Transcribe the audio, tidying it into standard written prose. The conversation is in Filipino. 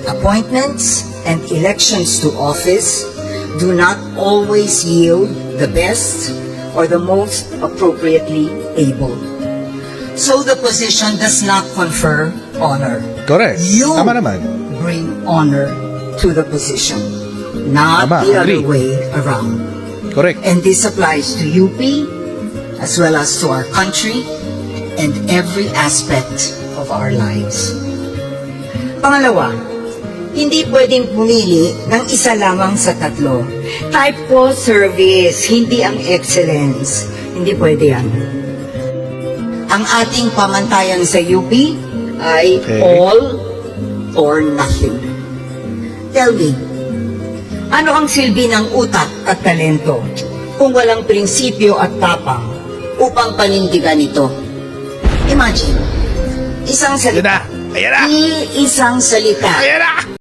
that appointments and elections to office do not always yield the best or the most appropriately able. So the position does not confer honor. Correct. You Tama naman. bring honor to the position, not Tama, the agree. other way around. Correct. And this applies to UP as well as to our country and every aspect of our lives. Pangalawa, hindi pwedeng pumili ng isa lamang sa tatlo. Type ko service, hindi ang excellence. Hindi pwede yan. Ang ating pamantayan sa UP ay Okay. all or nothing. Tell me, ano ang silbi ng utak at talento kung walang prinsipyo at tapang upang panindigan ito? Imagine, isang Ayan na. salita. Ayan na. Isang salita. Ayan na.